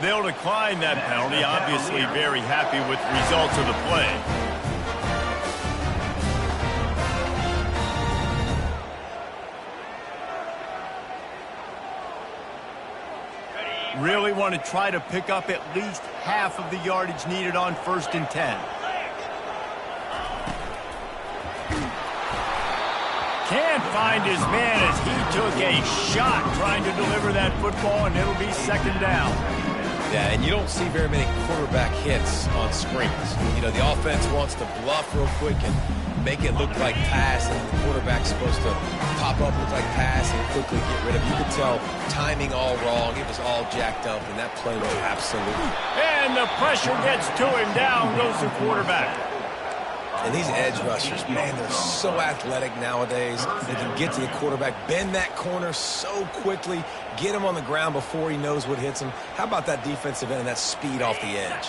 They'll decline that penalty, obviously very happy with the results of the play. Really want to try to pick up at least half of the yardage needed on 1st and 10. Can't find his man as he took a shot trying to deliver that football, and it'll be 2nd down. Yeah, and you don't see very many quarterback hits on screens. You know, the offense wants to bluff real quick and make it look like pass, and the quarterback's supposed to pop up, look like pass, and quickly get rid of it. You could tell timing all wrong. It was all jacked up, and that play was absolutely. And the pressure gets to him. Down goes the quarterback. And these edge rushers, man, they're so athletic nowadays. They can get to the quarterback, bend that corner so quickly, get him on the ground before he knows what hits him. How about that defensive end and that speed off the edge?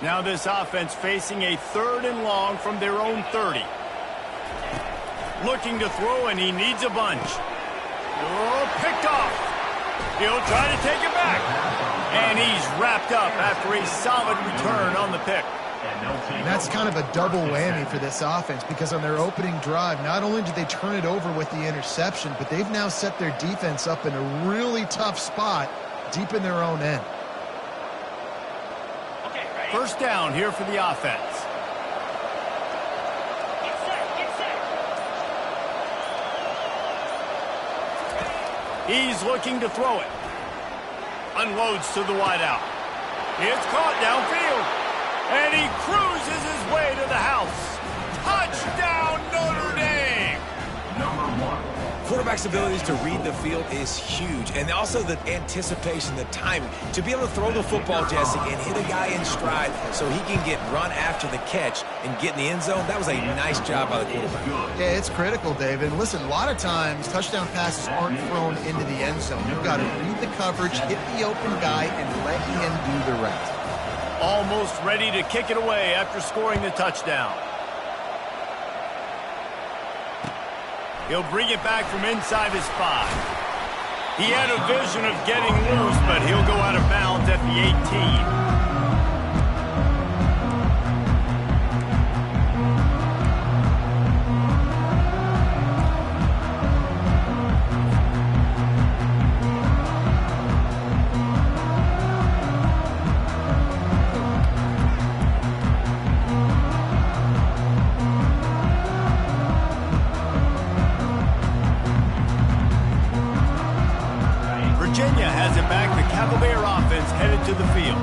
Now this offense facing a 3rd and long from their own 30. Looking to throw, and he needs a bunch. Oh, picked off. He'll try to take it back. And he's wrapped up after a solid return on the pick. And that's kind of a double whammy for this offense, because on their opening drive, not only did they turn it over with the interception, but they've now set their defense up in a really tough spot deep in their own end. 1st down here for the offense. He's looking to throw it. Unloads to the wideout. It's caught downfield. And he cruises his way to the house. Touchdown, Notre Dame! Quarterback's abilities to read the field is huge. And also the anticipation, the timing. To be able to throw the football, Jesse, and hit a guy in stride so he can get run after the catch and get in the end zone, that was a nice job by the quarterback. Yeah, it's critical, David. Listen, a lot of times touchdown passes aren't thrown into the end zone. You've got to read the coverage, hit the open guy, and let him do the rest. Almost ready to kick it away after scoring the touchdown. He'll bring it back from inside his 5. He had a vision of getting loose, but he'll go out of bounds at the 18. To the field.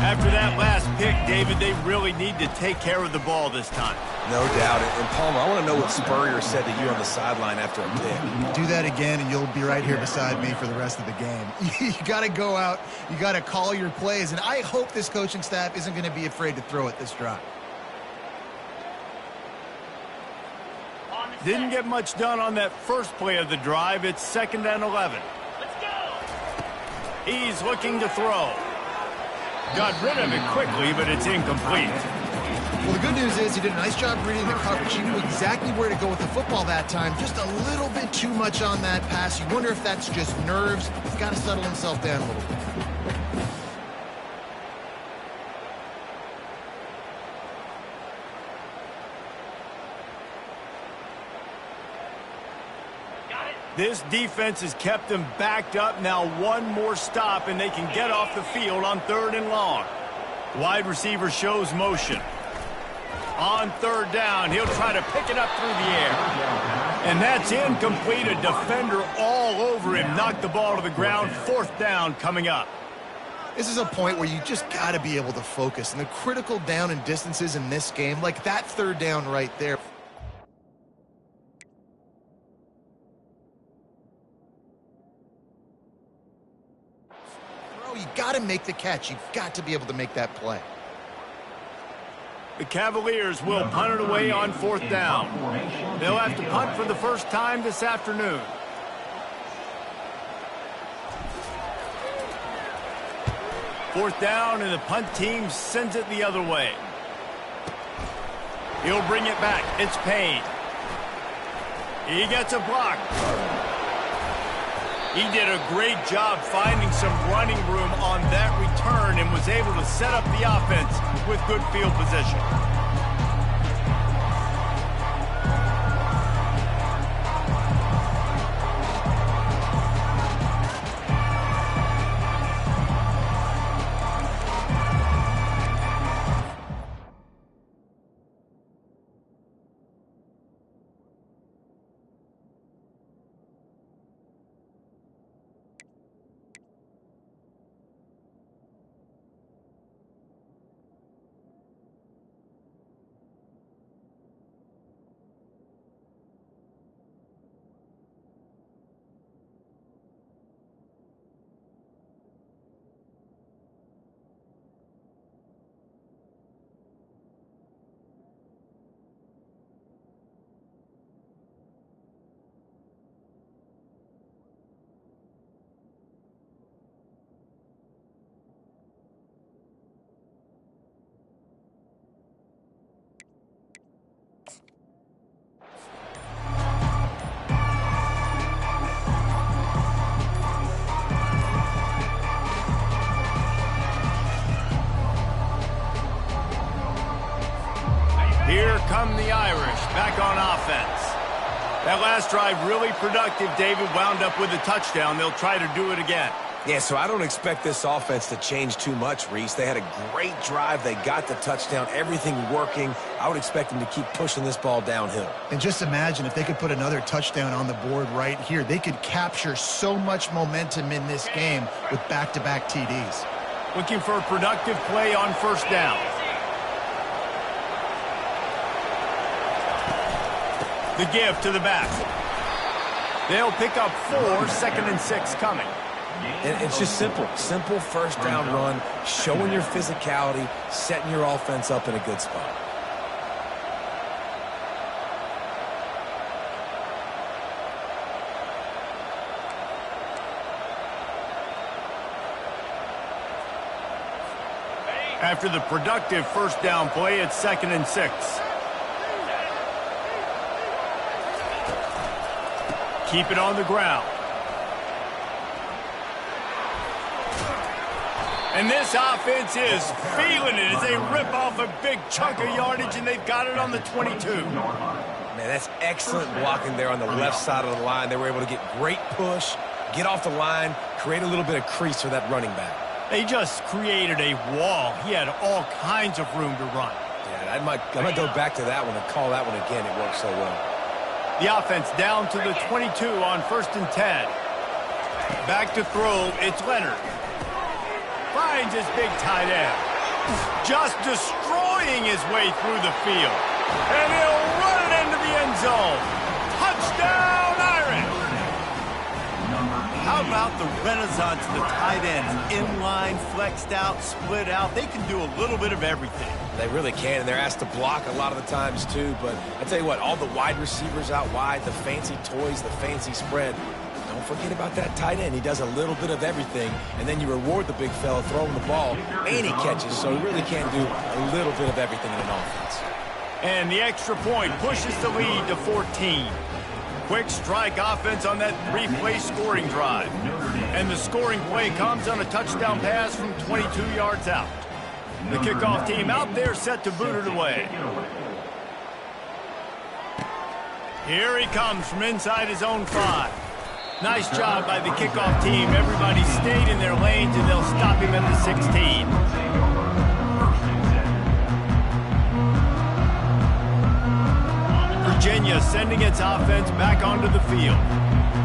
After that last pick, David, they really need to take care of the ball this time. No doubt. And Palmer, I want to know what Spurrier said to you on the sideline after a pick. Do that again, and you'll be right here beside me for the rest of the game. You got to go out. You got to call your plays, and I hope this coaching staff isn't going to be afraid to throw it this drive. Didn't get much done on that first play of the drive. It's 2nd and 11. He's looking to throw. Got rid of it quickly, but it's incomplete. Well, the good news is he did a nice job reading the coverage. He knew exactly where to go with the football that time. Just a little bit too much on that pass. You wonder if that's just nerves. He's got to settle himself down a little bit. This defense has kept them backed up. Now one more stop, and they can get off the field on 3rd and long. Wide receiver shows motion. On 3rd down, he'll try to pick it up through the air. And that's incomplete. A defender all over him. Knocked the ball to the ground. 4th down coming up. This is a point where you just got to be able to focus. And the critical down and distances in this game, like that 3rd down right there. You got to make the catch. You've got to be able to make that play. The Cavaliers will punt it away on 4th down. They'll have to punt for the first time this afternoon. Fourth down, and the punt team sends it the other way. He'll bring it back. It's Payne. He gets a block. He did a great job finding some running room on that return and was able to set up the offense with good field position. Here come the Irish, back on offense. That last drive really productive. David wound up with a touchdown. They'll try to do it again. Yeah, so I don't expect this offense to change too much, Reese. They had a great drive. They got the touchdown, everything working. I would expect them to keep pushing this ball downhill. And just imagine if they could put another touchdown on the board right here. They could capture so much momentum in this game with back-to-back TDs. Looking for a productive play on first down. The give to the back. They'll pick up 4, 2nd and 6 coming. And it's just simple. Simple first down run, showing your physicality, setting your offense up in a good spot. After the productive first down play, it's 2nd and 6. Keep it on the ground. And this offense is feeling it as they rip off a big chunk of yardage, and they've got it on the 22. Man, that's excellent blocking there on the left side of the line. They were able to get great push, get off the line, create a little bit of crease for that running back. They just created a wall. He had all kinds of room to run. Yeah, I might go back to that one and call that one again. It worked so well. The offense down to the 22 on 1st and 10. Back to throw, it's Leonard. Finds his big tight end. Just destroying his way through the field. And he'll run it into the end zone. Touchdown, Irish! How about the renaissance of the tight ends? Inline, flexed out, split out. They can do a little bit of everything. They really can, and they're asked to block a lot of the times, too. But I tell you what, all the wide receivers out wide, the fancy toys, the fancy spread, don't forget about that tight end. He does a little bit of everything, and then you reward the big fella throwing the ball, and he catches, so he really can do a little bit of everything in an offense. And the extra point pushes the lead to 14. Quick strike offense on that 3-play scoring drive. And the scoring play comes on a touchdown pass from 22 yards out. The kickoff team out there set to boot it away. Here he comes from inside his own 5. Nice job by the kickoff team. Everybody stayed in their lanes, and they'll stop him at the 16. Virginia sending its offense back onto the field.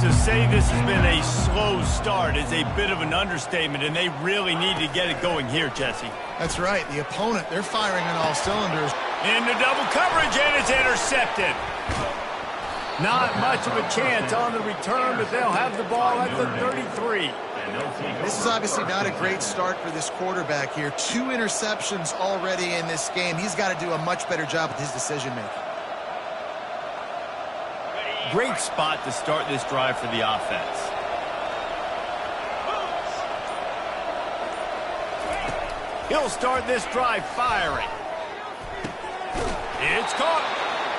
To say this has been a slow start is a bit of an understatement, and they really need to get it going here, Jesse. That's right. The opponent, they're firing on all cylinders. Into double coverage, and it's intercepted. Not much of a chance on the return, but they'll have the ball at the 33. This is obviously not a great start for this quarterback here. 2 interceptions already in this game. He's got to do a much better job with his decision-making. Great spot to start this drive for the offense. He'll start this drive firing. It's caught.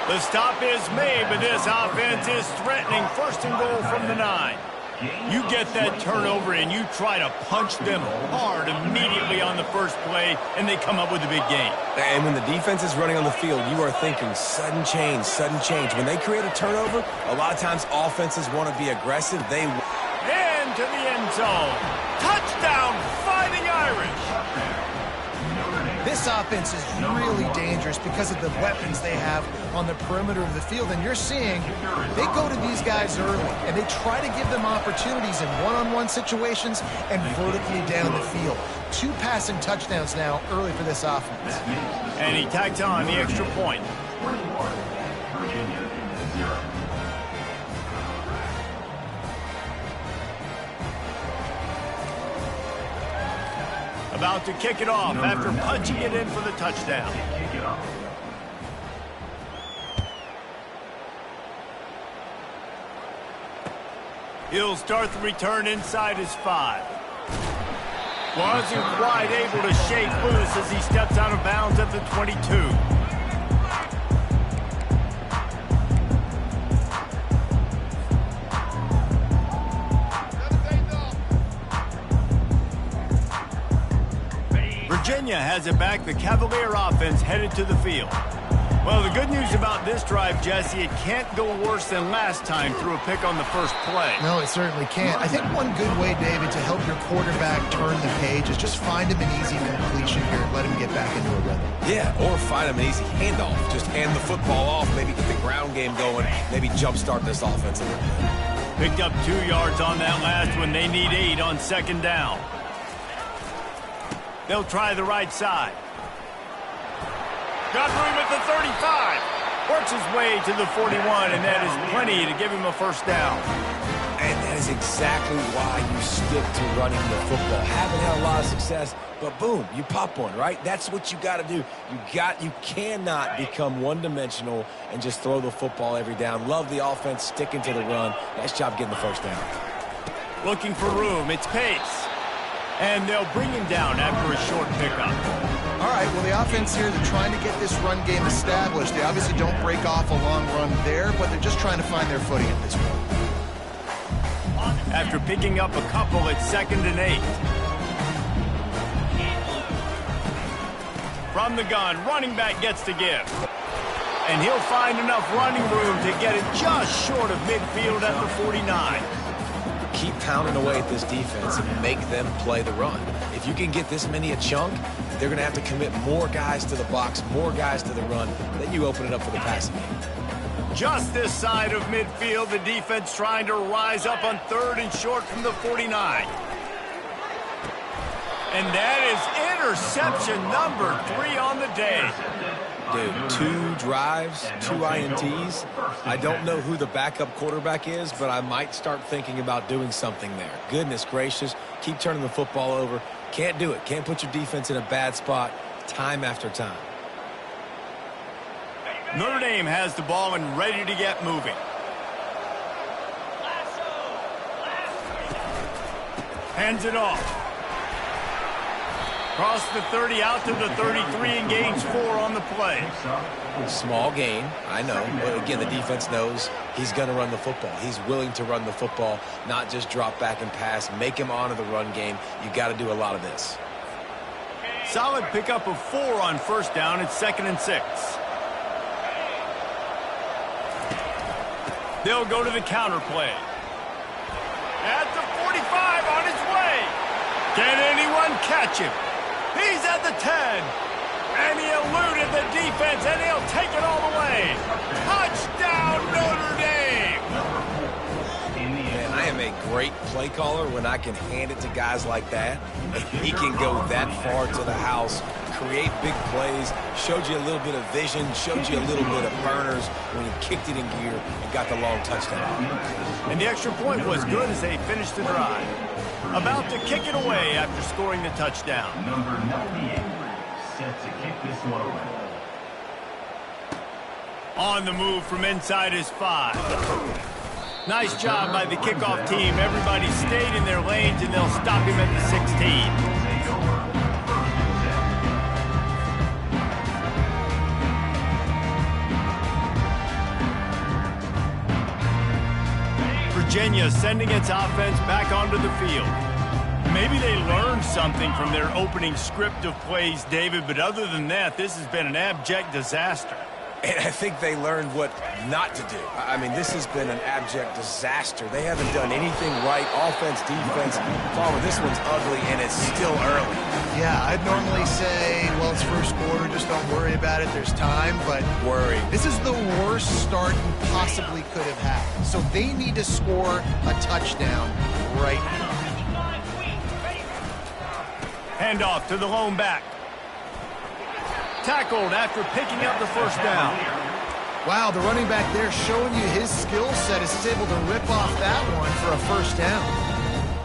The stop is made, but this offense is threatening 1st and goal from the 9. You get that turnover and you try to punch them hard immediately on the first play, and they come up with a big gain. And when the defense is running on the field, you are thinking sudden change, sudden change. When they create a turnover, a lot of times offenses want to be aggressive. Into the end zone. Touchdown, Fighting Irish. This offense is really dangerous because of the weapons they have on the perimeter of the field. And you're seeing they go to these guys early, and they try to give them opportunities in one-on-one situations and vertically down the field. 2 passing touchdowns now early for this offense. And he tags on the extra point. About to kick it off after punching it in for the touchdown. He'll start the return inside his 5. Wasn't quite able to shake loose as he steps out of bounds at the 22. Virginia has it back. The Cavalier offense headed to the field. Well, the good news about this drive, Jesse, it can't go worse than last time through a pick on the first play. No, it certainly can't. I think one good way, David, to help your quarterback turn the page is just find him an easy completion here and let him get back into a rhythm. Yeah, or find him an easy handoff. Just hand the football off, maybe get the ground game going, maybe jumpstart this offense a little bit. Picked up 2 yards on that last one. They need 8 on second down. They'll try the right side. Got room at the 35. Works his way to the 41, and that is plenty to give him a first down. And that is exactly why you stick to running the football. Haven't had a lot of success, but boom, you pop one, right? That's what you got to do. You cannot become one-dimensional and just throw the football every down. Love the offense, sticking to the run. Nice job getting the first down. Looking for room. It's Pace. And they'll bring him down after a short pickup. All right, well, the offense here, they're trying to get this run game established. They obviously don't break off a long run there, but they're just trying to find their footing at this point. After picking up a couple, it's 2nd and 8. From the gun, running back gets to give. And he'll find enough running room to get it just short of midfield at the 49. Keep pounding away at this defense and make them play the run. If you can get this many a chunk, they're going to have to commit more guys to the box, more guys to the run. Then you open it up for the passing game. Just this side of midfield, the defense trying to rise up on 3rd and short from the 49. And that is interception number 3 on the day. Dude, 2 drives, 2 INTs. I don't know who the backup quarterback is, but I might start thinking about doing something there. Goodness gracious, keep turning the football over. Can't do it. Can't put your defense in a bad spot time after time. Notre Dame has the ball and ready to get moving. Hands it off. Across the 30 out to the 33 and gains 4 on the play. Small gain, I know. But again, the defense knows he's going to run the football. He's willing to run the football, not just drop back and pass. Make him honor the run game. You got to do a lot of this. Solid pickup of 4 on first down. It's 2nd and 6. They'll go to the counter play. At the 45 on his way. Can anyone catch him? He's at the 10. And he eluded the defense, and he'll take it all the way. Touchdown, Notre Dame! Man, I am a great play caller when I can hand it to guys like that. He can go that far to the house, create big plays, showed you a little bit of vision, showed you a little bit of burners when he kicked it in gear and got the long touchdown. And the extra point was good as they finished the drive. About to kick it away after scoring the touchdown. Number 98 set to kick this one away. On the move from inside his 5. Nice job by the kickoff team. Everybody stayed in their lanes, and they'll stop him at the 16. Virginia Virginia sending its offense back onto the field. Maybe they learned something from their opening script of plays, David, but other than that, this has been an abject disaster. And I think they learned what not to do. I mean, this has been an abject disaster. They haven't done anything right, offense, defense. Farmer, this one's ugly, and it's still early. Yeah, I'd normally say, well, it's first quarter, just don't worry about it, there's time, but Worry. this is the worst start you possibly could have had. So they need to score a touchdown right now. Handoff to the lone back. Tackled after picking up the first down. Wow, the running back there showing you his skill set as he's able to rip off that one for a first down.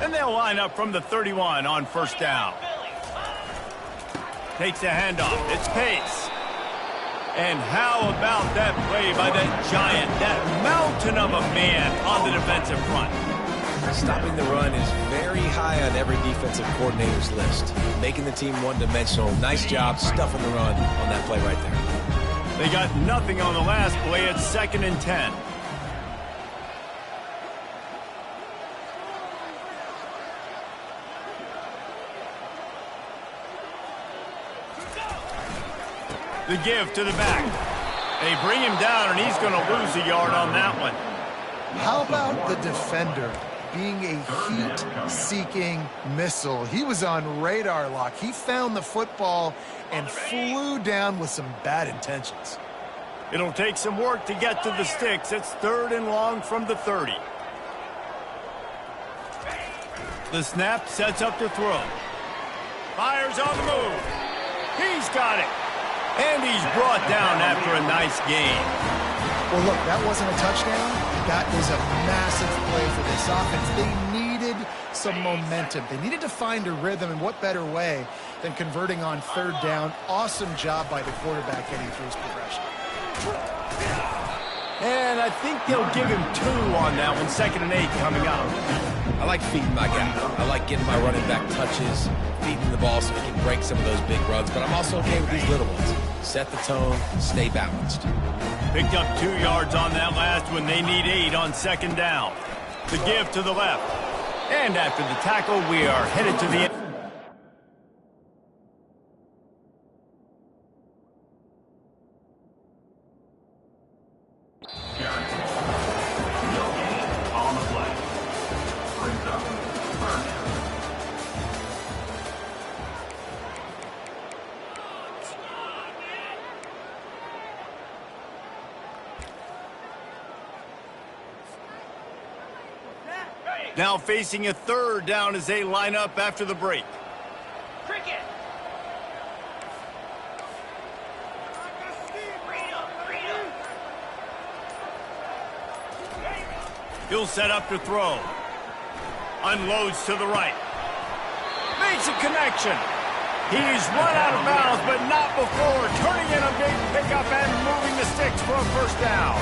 And they'll line up from the 31 on first down. Takes a handoff. It's Pace. And how about that play by that giant, that mountain of a man on the defensive front? Stopping the run is very high on every defensive coordinator's list. Making the team one-dimensional. Nice job stuffing the run on that play right there. They got nothing on the last play. It's 2nd and 10. The give to the back. They bring him down, and he's going to lose a yard on that one. How about the defender being a heat-seeking missile? He was on radar lock. He found the football and flew down with some bad intentions. It'll take some work to get to the sticks. It's 3rd and long from the 30. The snap sets up to throw. Fires on the move. He's got it. And he's brought down after a nice gain. Well, look, that wasn't a touchdown. That is a massive play for this offense. They needed some momentum. They needed to find a rhythm, and what better way than converting on 3rd down. Awesome job by the quarterback getting through his progression. And I think they'll give him 2 on that one. 2nd and 8 coming up. I like feeding my guy. I like getting my running back touches, feeding the ball so he can break some of those big runs, but I'm also okay with these little ones. Set the tone, stay balanced. Picked up 2 yards on that last one. They need 8 on 2nd down. The give to the left. And after the tackle, we are headed to the end. On the play. Brings up first. Now facing a 3rd down as they line up after the break. Cricket. He'll set up to throw. Unloads to the right. Makes a connection. He's run out of bounds, but not before turning in a big pickup and moving the sticks for a first down.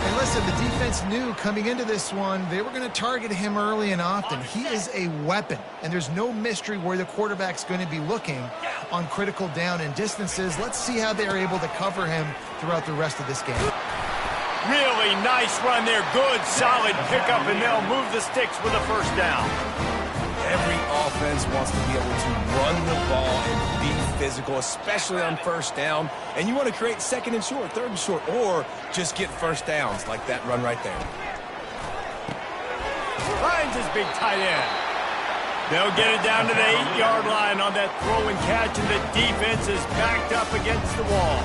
And listen, the defense knew coming into this one, they were going to target him early and often. He is a weapon, and there's no mystery where the quarterback's going to be looking on critical down and distances. Let's see how they're able to cover him throughout the rest of this game. Really nice run there. Good, solid pickup, and they'll move the sticks with a first down. Every offense wants to be able to run the ball and be physical, especially on first down. And you want to create 2nd and short, 3rd and short, or just get first downs like that run right there. Finds his big tight end. They'll get it down to the 8-yard line on that throw and catch, and the defense is backed up against the wall.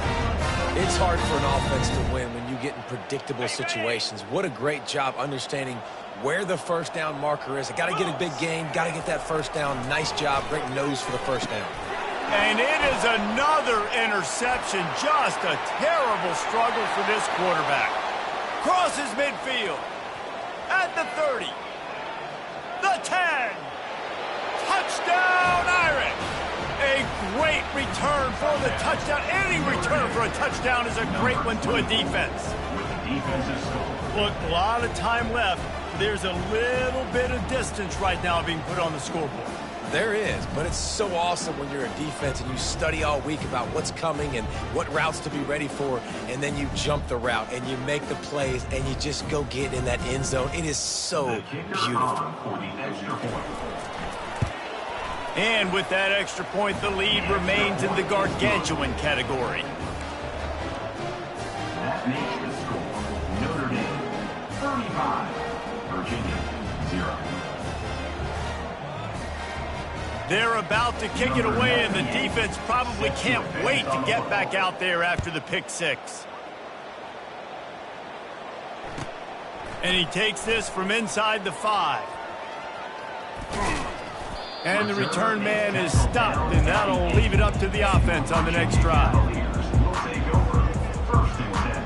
It's hard for an offense to win when you get in predictable situations. What a great job understanding where the first down marker is. I got to get a big gain, got to get that first down. Nice job, great nose for the first down. And it is another interception. Just a terrible struggle for this quarterback. Crosses midfield. At the 30. The 10. Touchdown, Irish. A great return for the touchdown. Any return for a touchdown is a great one to a defense. With the defensive score. Look, a lot of time left. There's a little bit of distance right now being put on the scoreboard. There is, but it's so awesome when you're a defense and you study all week about what's coming and what routes to be ready for, and then you jump the route and you make the plays and you just go get in that end zone. It is so beautiful. And with that extra point, the lead remains in the gargantuan category. That makes the score Notre Dame 35, Virginia 0. They're about to kick it away, and the defense probably can't wait to get back out there after the pick six. And he takes this from inside the 5. And the return man is stopped, and that'll leave it up to the offense on the next drive. Will take over first and 10.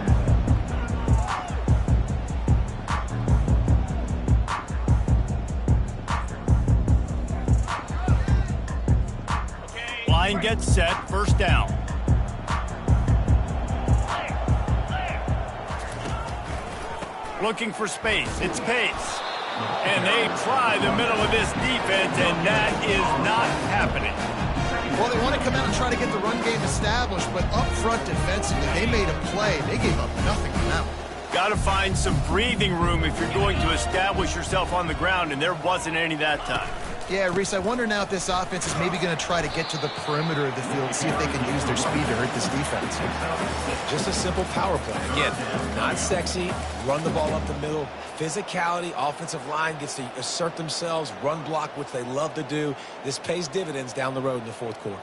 Line gets set, first down. Looking for space, it's Pace. And they try the middle of this defense, and that is not happening. Well, they want to come out and try to get the run game established, but up front defensively, they made a play. They gave up nothing on that one. Got to find some breathing room if you're going to establish yourself on the ground, and there wasn't any that time. Yeah, Reese, I wonder now if this offense is maybe going to try to get to the perimeter of the field, see if they can use their speed to hurt this defense. Just a simple power play. Again, not sexy, run the ball up the middle. Physicality, offensive line gets to assert themselves, run block, which they love to do. This pays dividends down the road in the fourth quarter.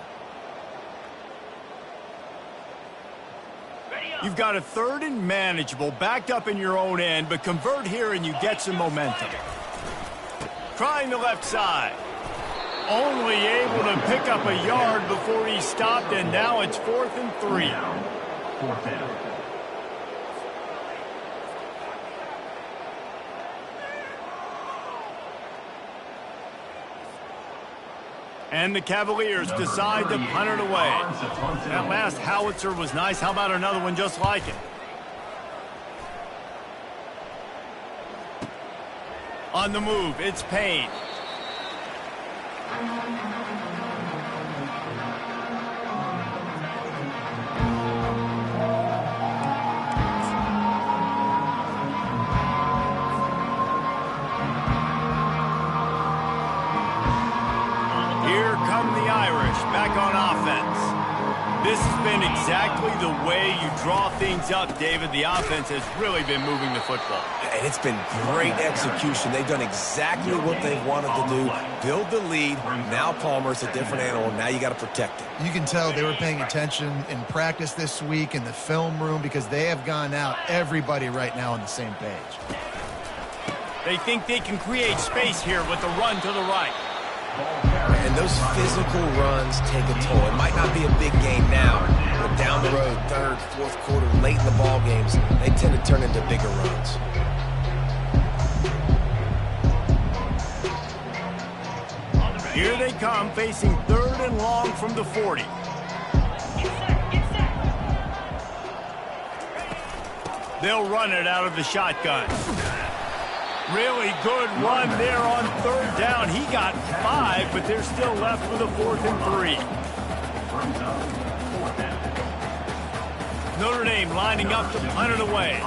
You've got a 3rd and manageable, backed up in your own end, but convert here and you get some momentum. Trying the left side. Only able to pick up a yard before he stopped, and now it's 4th and 3. 4th down. And the Cavaliers decide to punt it away. That last howitzer was nice. How about another one just like it? On the move, it's Payne. Here come the Irish back on offense. This has been exactly the way you draw things up, David. The offense has really been moving the football. And it's been great execution. They've done exactly what they've wanted to do. Build the lead. Now Palmer's a different animal. Now you got to protect it. You can tell they were paying attention in practice this week in the film room because they have gone out, everybody right now on the same page. They think they can create space here with the run to the right. And those physical runs take a toll. It might not be a big game now, but down the road, 3rd, 4th quarter, late in the ball games, they tend to turn into bigger runs. Here they come, facing 3rd and long from the 40. They'll run it out of the shotgun. Really good run there on 3rd down. He got 5, but they're still left with a 4th and 3. Notre Dame lining up to punt it away.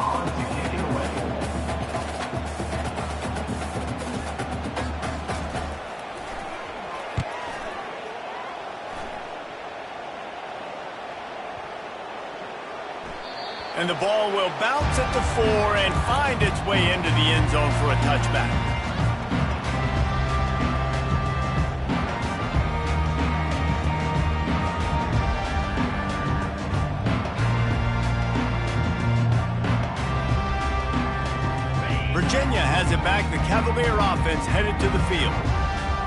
And the ball will bounce at the 4 and find its way into the end zone for a touchback. Virginia has it back. The Cavalier offense headed to the field.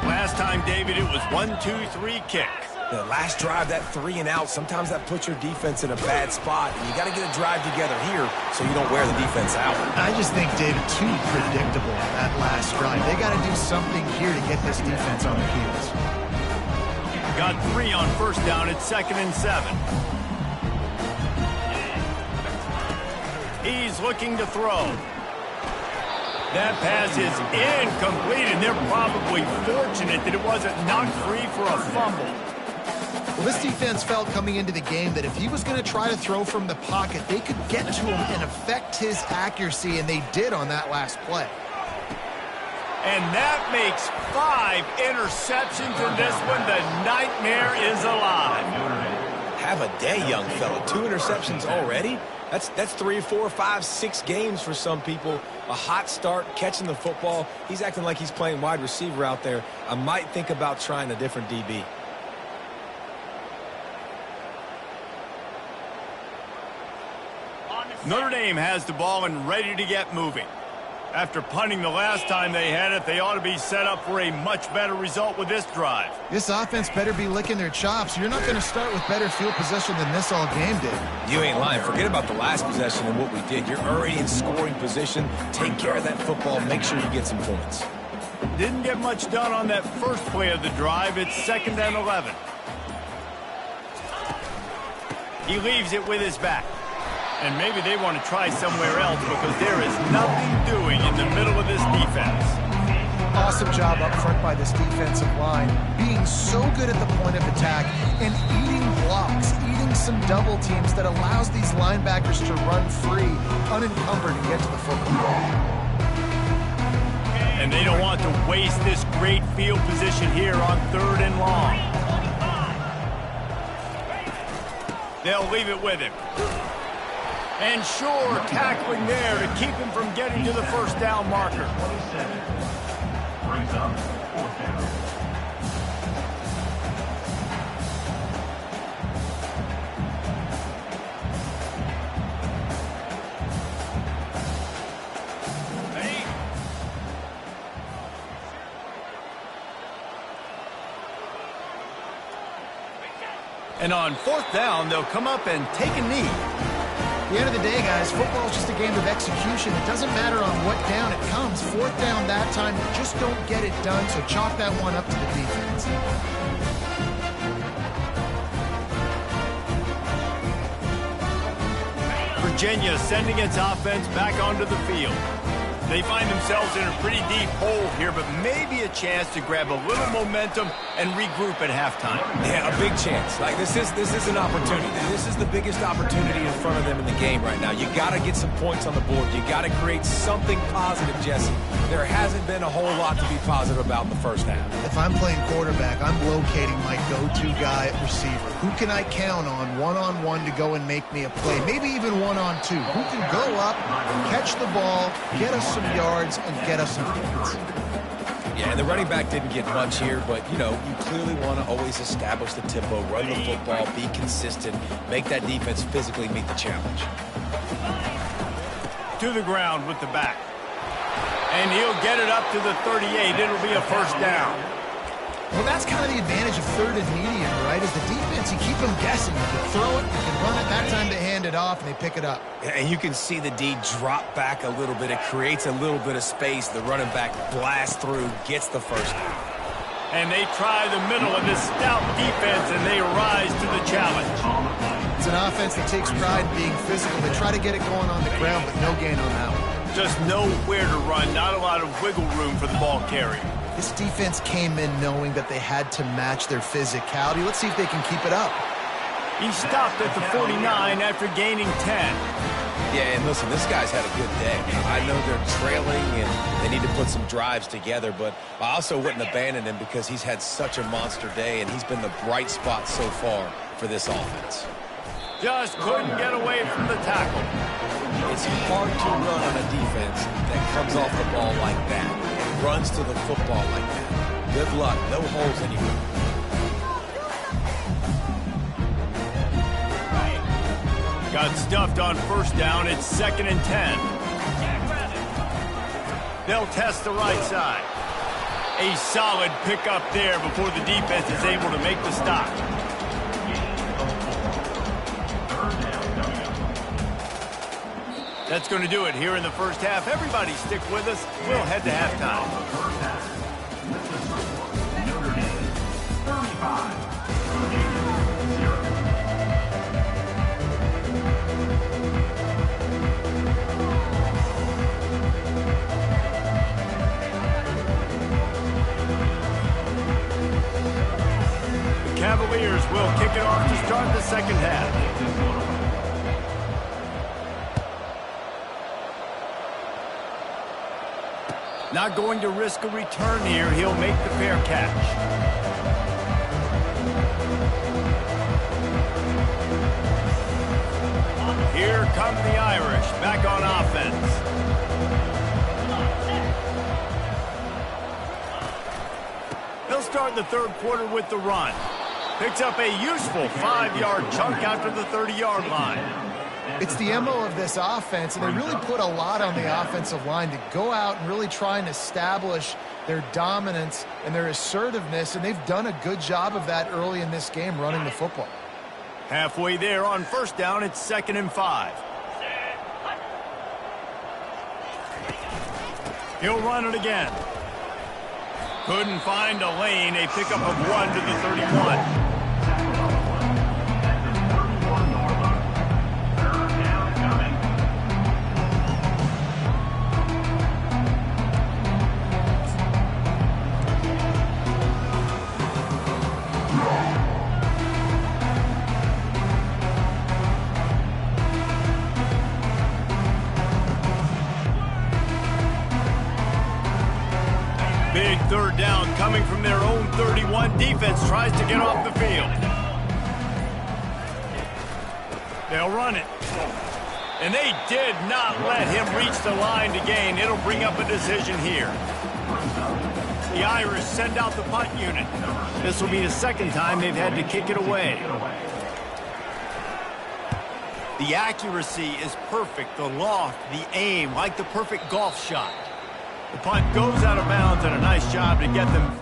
Last time, David, it was 1-2-3 kick. The last drive, that 3 and out, sometimes that puts your defense in a bad spot. And you got to get a drive together here so you don't wear the defense out. I just think, David, too predictable that last drive. They got to do something here to get this defense on their heels. Got 3 on first down. It's 2nd and 7. He's looking to throw. That pass is incomplete, and they're probably fortunate that it wasn't knocked free for a fumble. Well, this defense felt coming into the game that if he was going to try to throw from the pocket, they could get to him and affect his accuracy, and they did on that last play. And that makes 5 interceptions in this one. The nightmare is alive. Have a day, young fella. 2 interceptions already? That's 3, 4, 5, 6 games for some people. A hot start, catching the football. He's acting like he's playing wide receiver out there. I might think about trying a different DB. Notre Dame has the ball and ready to get moving. After punting the last time they had it, they ought to be set up for a much better result with this drive. This offense better be licking their chops. You're not going to start with better field possession than this all game did. You ain't lying. Forget about the last possession and what we did. You're already in scoring position. Take care of that football. Make sure you get some points. Didn't get much done on that first play of the drive. It's 2nd and 11. He leaves it with his back. And maybe they want to try somewhere else because there is nothing doing in the middle of this defense. Awesome job up front by this defensive line, being so good at the point of attack and eating blocks, eating some double teams that allows these linebackers to run free, unencumbered, and get to the football. And they don't want to waste this great field position here on 3rd and long. They'll leave it with him. And sure, tackling there to keep him from getting to the first down marker. Brings up 4th down. And on 4th down, they'll come up and take a knee. At the end of the day, guys, football is just a game of execution. It doesn't matter on what down it comes. 4th down that time, just don't get it done, so chalk that one up to the defense. Virginia sending its offense back onto the field. They find themselves in a pretty deep hole here, but maybe a chance to grab a little momentum and regroup at halftime. Yeah, a big chance. Like this is an opportunity. This is the biggest opportunity in front of them in the game right now. You got to get some points on the board. You got to create something positive, Jesse. There hasn't been a whole lot to be positive about in the first half. If I'm playing quarterback, I'm locating my go-to guy at receiver. Who can I count on one-on-one to go and make me a play? Maybe even one-on-two. Who can go up, catch the ball, get us some yards, and get us some points? Yeah, and the running back didn't get much here, but, you know, you clearly want to always establish the tempo, run the football, be consistent, make that defense physically meet the challenge. To the ground with the back. And he'll get it up to the 38. It'll be a first down. Well, that's kind of the advantage of 3rd and medium, right? Is the defense, you keep them guessing. You can throw it, you can run it. That time they hand it off, and they pick it up. And you can see the D drop back a little bit. It creates a little bit of space. The running back blasts through, gets the first down. And they try the middle of this stout defense, and they rise to the challenge. It's an offense that takes pride in being physical. They try to get it going on the ground, but no gain on that one. Just nowhere to run, not a lot of wiggle room for the ball carrier. This defense came in knowing that they had to match their physicality. Let's see if they can keep it up. He stopped at the 49 after gaining 10. Yeah, and listen, this guy's had a good day. I know they're trailing and they need to put some drives together, but I also wouldn't abandon him because he's had such a monster day, and he's been the bright spot so far for this offense. Just couldn't get away from the tackle. It's hard to run on a defense that comes off the ball like that, runs to the football like that. Good luck. No holes anywhere. Got stuffed on first down. It's 2nd and 10. They'll test the right side. A solid pickup there before the defense is able to make the stop. That's going to do it here in the first half. Everybody stick with us. We'll head to halftime. Notre Dame 35. Cavaliers will kick it off to start the second half. Not going to risk a return here. He'll make the fair catch. Here come the Irish back on offense. He'll start the third quarter with the run. Picks up a useful 5-yard chunk after the 30-yard line. It's the MO of this offense, and they really put a lot on the offensive line to go out and really try and establish their dominance and their assertiveness, and they've done a good job of that early in this game running the football. Halfway there on first down, it's 2nd and 5. He'll run it again. Couldn't find a lane. A pickup of 1 to the 31. Big third down coming from their own 31. Defense tries to get off the field. They'll run it. And they did not let him reach the line to gain. It'll bring up a decision here. The Irish send out the punt unit. This will be the second time they've had to kick it away. The accuracy is perfect. The loft, the aim, like the perfect golf shot. The punt goes out of bounds, and a nice job to get them.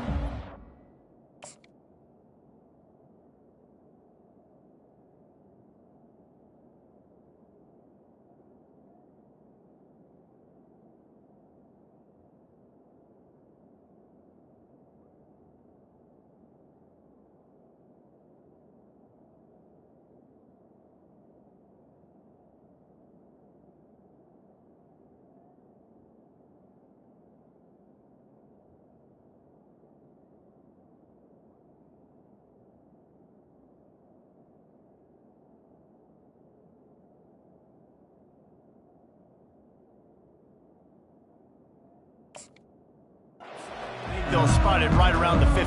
They'll spot it right around the 15.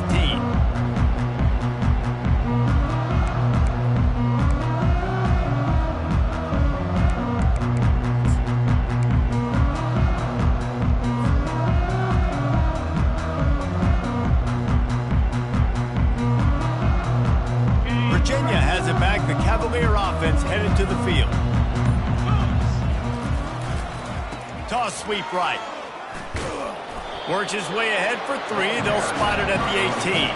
Virginia has it back. The Cavalier offense headed to the field. Toss sweep right. Works his way ahead for 3. They'll spot it at the 18.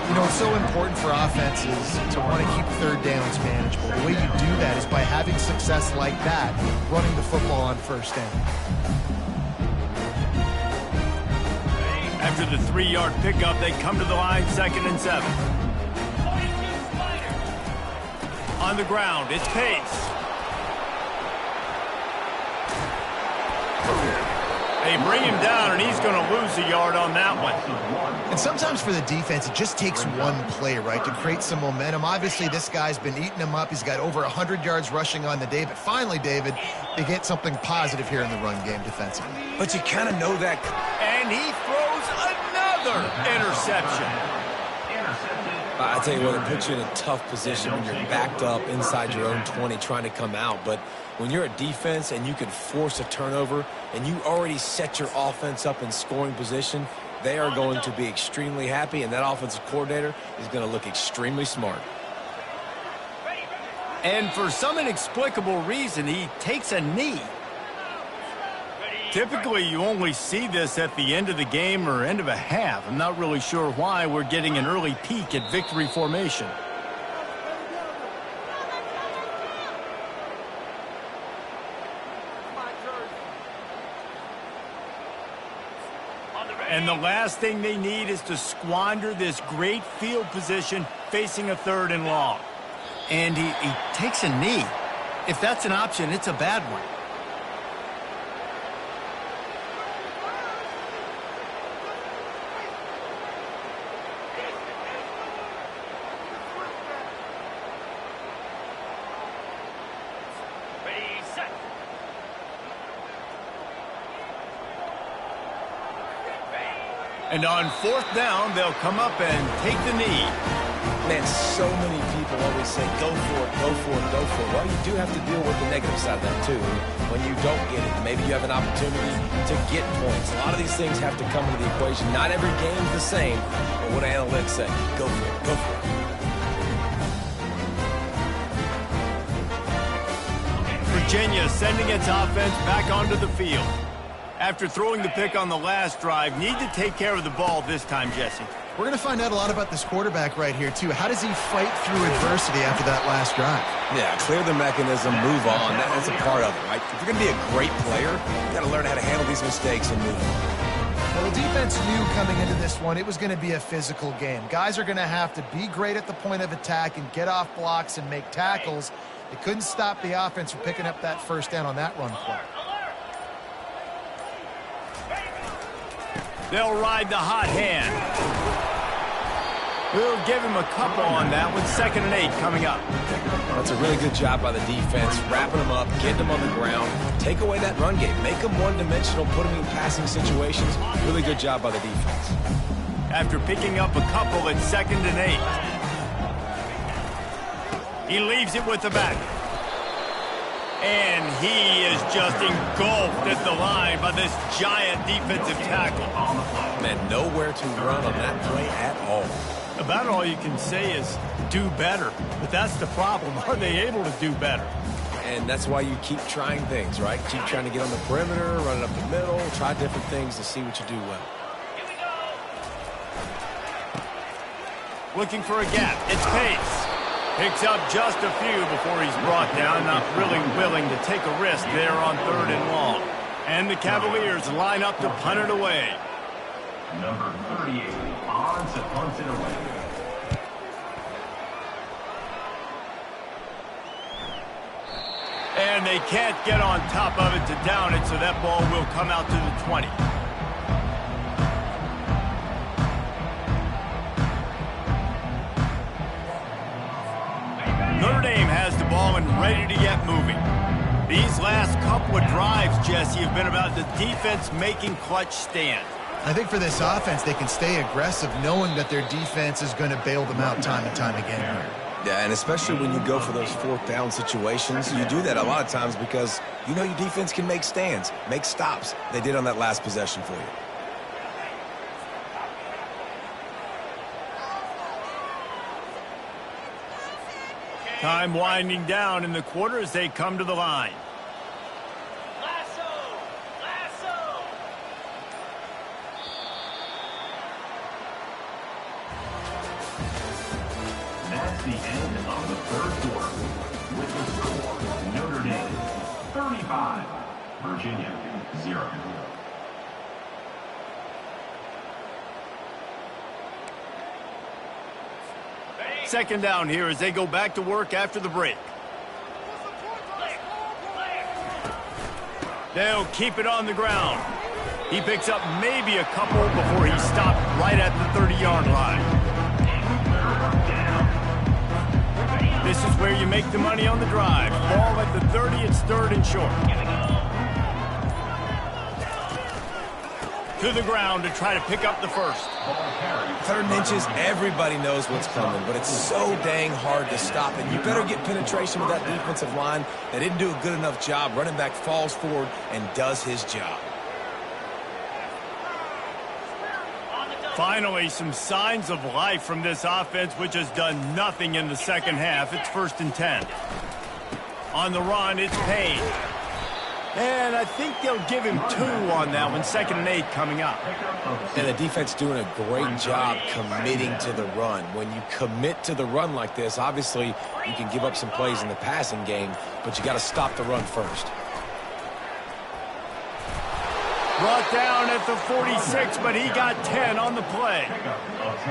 You know, it's so important for offenses to want to keep third downs manageable. The way you do that is by having success like that, running the football on first down. After the 3-yard pickup, they come to the line 2nd and 7. On the ground, it's Pace. They bring him down, and he's going to lose a yard on that one. And sometimes for the defense, it just takes one play, right, to create some momentum. Obviously, this guy's been eating him up. He's got over 100 yards rushing on the day. But finally, David, they get something positive here in the run game defensively. But you kind of know that. And he throws another interception. I tell you what, it puts you in a tough position when you're backed up inside your own 20 trying to come out. But when you're a defense and you can force a turnover and you already set your offense up in scoring position, they are going to be extremely happy, and that offensive coordinator is going to look extremely smart. And for some inexplicable reason, he takes a knee. Typically, you only see this at the end of the game or end of a half. I'm not really sure why we're getting an early peek at victory formation. And the last thing they need is to squander this great field position facing a 3rd and long. And he takes a knee. If that's an option, it's a bad one. And on 4th down, they'll come up and take the knee. Man, so many people always say, go for it, go for it, go for it. Well, you do have to deal with the negative side of that, too. When you don't get it, maybe you have an opportunity to get points. A lot of these things have to come into the equation. Not every game's the same, but what analytics say, go for it, go for it. Virginia sending its offense back onto the field. After throwing the pick on the last drive, need to take care of the ball this time, Jesse. We're going to find out a lot about this quarterback right here, too. How does he fight through adversity after that last drive? Yeah, clear the mechanism, move on. That's a part of it, right? If you're going to be a great player, you got to learn how to handle these mistakes and move on. Well, the defense knew coming into this one it was going to be a physical game. Guys are going to have to be great at the point of attack and get off blocks and make tackles. They couldn't stop the offense from picking up that first down on that run play. They'll ride the hot hand. We'll give him a couple on that one. 2nd and 8 coming up. That's a really good job by the defense, wrapping them up, getting them on the ground, take away that run game, make them one-dimensional, put them in passing situations. Really good job by the defense. After picking up a couple at 2nd and 8. He leaves it with the back. And he is just engulfed at the line by this giant defensive tackle. Man, nowhere to run on that play at all. About all you can say is do better. But that's the problem. Are they able to do better? And that's why you keep trying things, right? Keep trying to get on the perimeter, run it up the middle, try different things to see what you do well. Looking for a gap. It's Pace. Picks up just a few before he's brought down, not really willing to take a risk there on 3rd and long. And the Cavaliers line up to punt it away. Number 38 on to punt it away. And they can't get on top of it to down it, so that ball will come out to the 20. Notre Dame has the ball and ready to get moving. These last couple of drives, Jesse, have been about the defense making clutch stands. I think for this offense, they can stay aggressive knowing that their defense is going to bail them out time and time again here. Yeah, and especially when you go for those 4th down situations, you do that a lot of times because you know your defense can make stands, make stops. They did on that last possession for you. Time winding down in the quarter as they come to the line. That's the end of the 3rd quarter. With the score, Notre Dame 35, Virginia 0. Second down here as they go back to work after the break. They'll keep it on the ground. He picks up maybe a couple before he stopped right at the 30-yard line. This is where you make the money on the drive. Ball at the 30, it's 3rd and short. To the ground to try to pick up the first. 3rd and inches, everybody knows what's coming, but it's so dang hard to stop it. You better get penetration with that defensive line. They didn't do a good enough job. Running back falls forward and does his job. Finally, some signs of life from this offense, which has done nothing in the second half. It's 1st and 10. On the run, it's Payne. And I think they'll give him 2 on that one. 2nd and 8 coming up. And the defense doing a great job committing to the run. When you commit to the run like this, obviously you can give up some plays in the passing game, but you got to stop the run first. Brought down at the 46, but he got 10 on the play.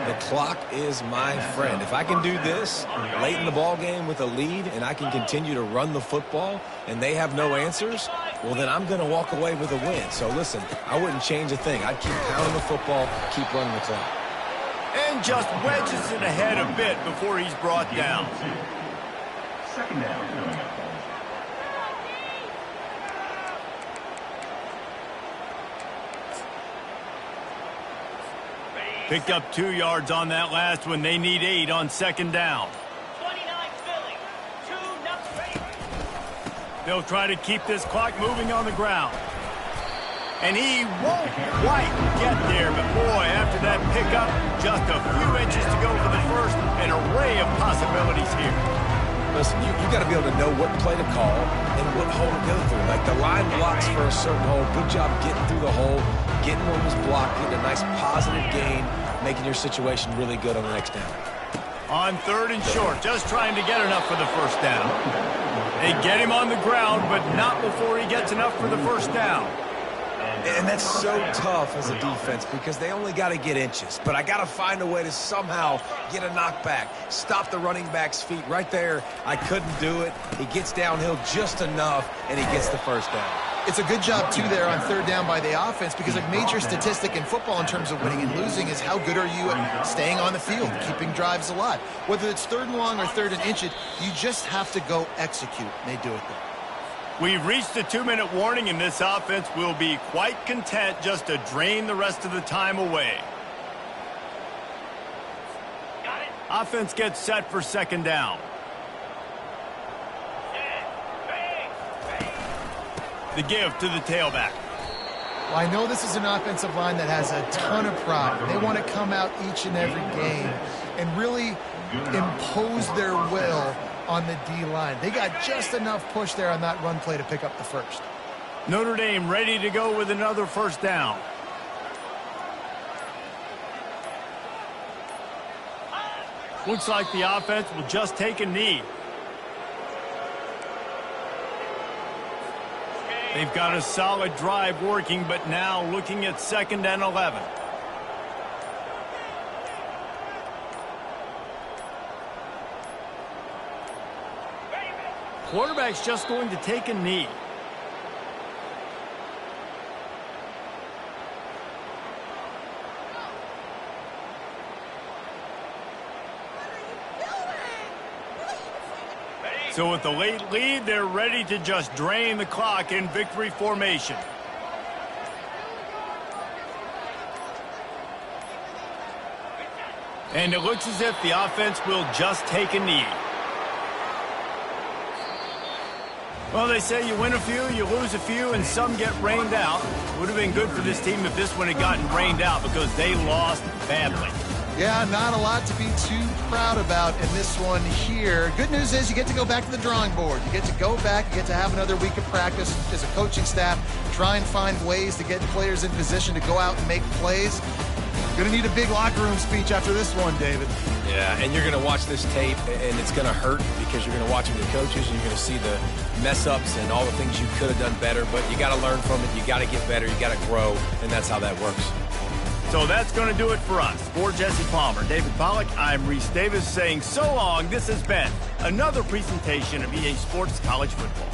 The clock is my friend. If I can do this late in the ball game with a lead and I can continue to run the football and they have no answers, well, then I'm going to walk away with a win. So, listen, I wouldn't change a thing. I'd keep pounding the football, keep running the clock. And just wedges it ahead a bit before he's brought down. 2nd down. Picked up 2 yards on that last one. They need 8 on second down. 29 Philly. 2-0. They'll try to keep this clock moving on the ground. And he won't quite get there, but boy, after that pickup, just a few inches to go for the first. An array of possibilities here. Listen, you got to be able to know what play to call and what hole to go through. Like the line blocks for a certain hole. Good job getting through the hole, getting what was blocked, getting a nice positive gain, making your situation really good on the next down. On 3rd and short, just trying to get enough for the first down. They get him on the ground, but not before he gets enough for the first down. And that's so tough as a defense because they only got to get inches. But I got to find a way to somehow get a knockback, stop the running back's feet right there. I couldn't do it. He gets downhill just enough, and he gets the first down. It's a good job, too, there on 3rd down by the offense because a major statistic in football in terms of winning and losing is how good are you at staying on the field, keeping drives alive. Whether it's 3rd and long or 3rd and inches, you just have to go execute, and they do it there. We've reached the 2-minute warning, and this offense will be quite content just to drain the rest of the time away. Got it. Offense gets set for second down. The give to the tailback. Well, I know this is an offensive line that has a ton of pride. They want to come out each and every game and really impose their will on the D-line. They got just enough push there on that run play to pick up the first. Notre Dame ready to go with another first down. Looks like the offense will just take a knee. They've got a solid drive working, but now looking at 2nd and 11. Quarterback's just going to take a knee. So with the late lead, they're ready to just drain the clock in victory formation. And it looks as if the offense will just take a knee. Well, they say you win a few, you lose a few, and some get rained out. Would have been good for this team if this one had gotten rained out because they lost badly. Yeah, not a lot to be too proud about in this one here. Good news is you get to go back to the drawing board. You get to go back, you get to have another week of practice as a coaching staff, try and find ways to get players in position to go out and make plays. Going to need a big locker room speech after this one, David. Yeah, and you're going to watch this tape, and it's going to hurt because you're going to watch it with the coaches, and you're going to see the mess-ups and all the things you could have done better, but you got to learn from it. You got to get better. You got to grow, and that's how that works. So that's going to do it for us. For Jesse Palmer, David Pollack, I'm Reese Davis saying so long. This has been another presentation of EA Sports College Football.